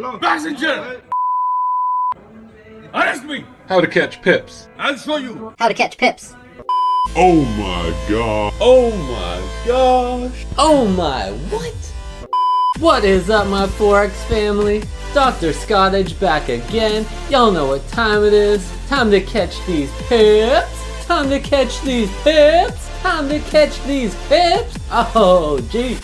Hello? Passenger! Arrest me! How to catch pips. I'll show you. How to catch pips. Oh my god. Oh my gosh. Oh my, what? What is up, my Forex family? Dr. Scottage back again. Y'all know what time it is. Time to catch these pips. Time to catch these pips. Time to catch these pips. Oh, jeez.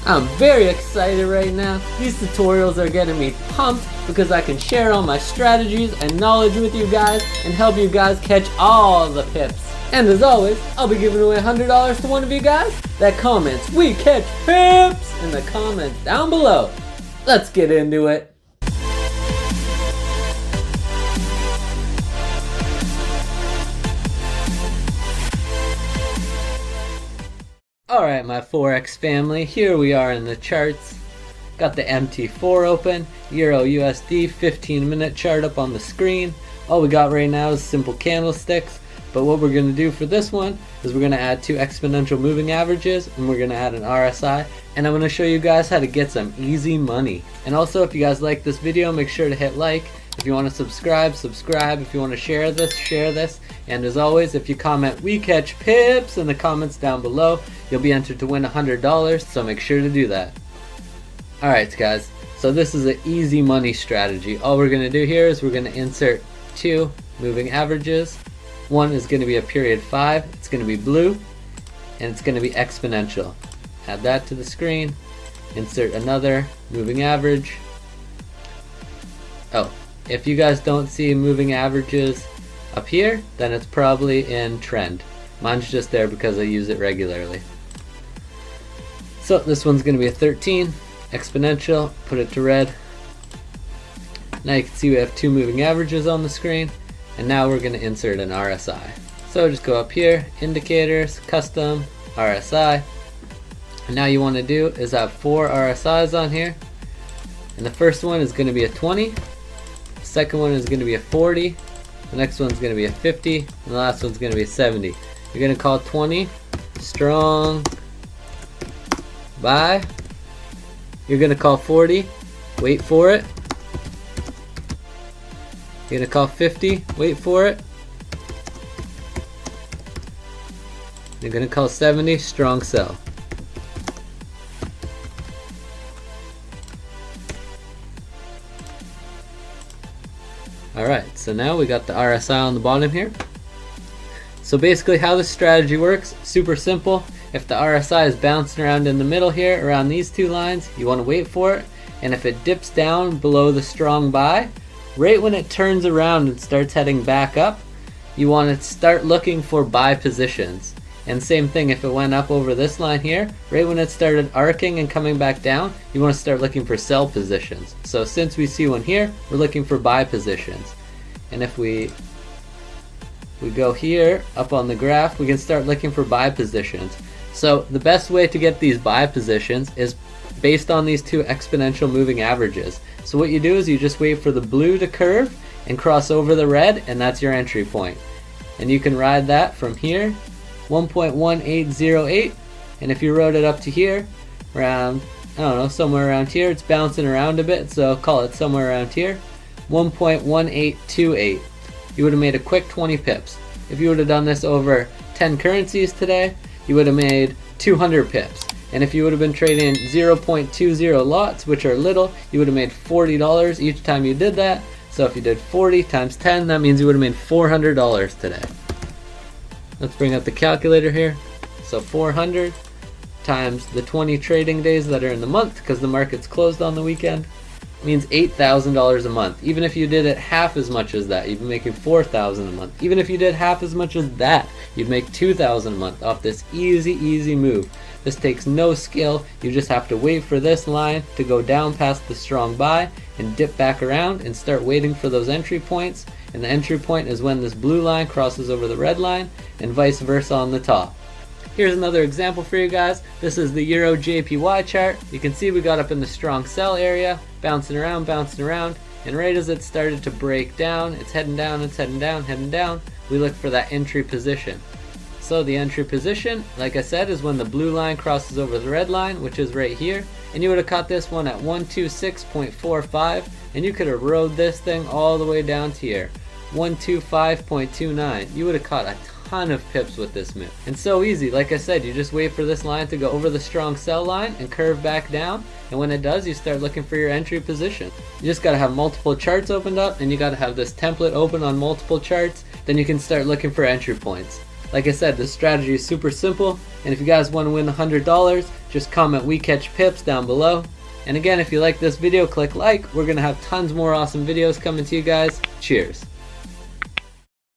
I'm very excited right now. These tutorials are getting me pumped because I can share all my strategies and knowledge with you guys and help you guys catch all the pips. And as always, I'll be giving away $100 to one of you guys that comments "We catch pips" in the comments down below. Let's get into it. Alright, my Forex family, here we are in the charts. Got the MT4 open, Euro USD 15-minute chart up on the screen. All we got right now is simple candlesticks, but what we're going to do for this one is we're going to add two exponential moving averages and we're going to add an RSI, and I'm going to show you guys how to get some easy money. And also, if you guys like this video, make sure to hit like. If you want to subscribe, subscribe. If you want to share this, share this. And as always, if you comment "We catch pips" in the comments down below, you'll be entered to win $100, so make sure to do that. Alright guys, so this is an easy money strategy. All we're going to do here is we're going to insert two moving averages. One is going to be a period 5, it's going to be blue, and it's going to be exponential. Add that to the screen, insert another moving average. Oh, if you guys don't see moving averages up here, then it's probably in trend. Mine's just there because I use it regularly. So this one's going to be a 13, exponential, put it to red. Now you can see we have two moving averages on the screen, and now we're going to insert an RSI. So just go up here, indicators, custom, RSI. And now you want to do is have 4 RSIs on here. And the first one is going to be a 20, the second one is going to be a 40, the next one's going to be a 50, and the last one's going to be a 70. You're going to call 20 strong buy. You're going to call 40, wait for it. You're going to call 50, wait for it. You're going to call 70 strong sell. Alright, so now we got the RSI on the bottom here. So basically how this strategy works, super simple. If the RSI is bouncing around in the middle here, around these two lines, you want to wait for it. And if it dips down below the strong buy, right when it turns around and starts heading back up, you want to start looking for buy positions. And same thing, if it went up over this line here, right when it started arcing and coming back down, you want to start looking for sell positions. So since we see one here, we're looking for buy positions. And if we go here up on the graph, we can start looking for buy positions. So the best way to get these buy positions is based on these two exponential moving averages. So what you do is you just wait for the blue to curve and cross over the red, and that's your entry point. And you can ride that from here, 1.1808, and if you rode it up to here, around, I don't know, somewhere around here, it's bouncing around a bit, so call it somewhere around here, 1.1828. You would have made a quick 20 pips. If you would have done this over 10 currencies today, you would have made 200 pips. And if you would have been trading 0.20 lots, which are little, you would have made $40 each time you did that. So if you did 40 times 10, that means you would have made $400 today. Let's bring up the calculator here. So 400 times the 20 trading days that are in the month, because the market's closed on the weekend, means $8,000 a month. Even if you did it half as much as that, you'd be making $4,000 a month. Even if you did half as much as that, you'd make $2,000 a month off this easy move. This takes no skill. You just have to wait for this line to go down past the strong buy and dip back around and start waiting for those entry points. And the entry point is when this blue line crosses over the red line, and vice versa on the top. Here's another example for you guys. This is the Euro JPY chart. You can see we got up in the strong sell area, bouncing around, and right as it started to break down, it's heading down, heading down, we look for that entry position. So the entry position, like I said, is when the blue line crosses over the red line, which is right here, and you would have caught this one at 126.45, and you could have rode this thing all the way down to here 125.29. You would have caught a ton of pips with this move. And so easy, like I said, you just wait for this line to go over the strong sell line and curve back down, and when it does, you start looking for your entry position. You just gotta have multiple charts opened up, and you gotta have this template open on multiple charts, then you can start looking for entry points. Like I said, this strategy is super simple, and if you guys want to win $100, just comment "we catch pips" down below. And again, if you like this video, click like. We're gonna have tons more awesome videos coming to you guys. Cheers.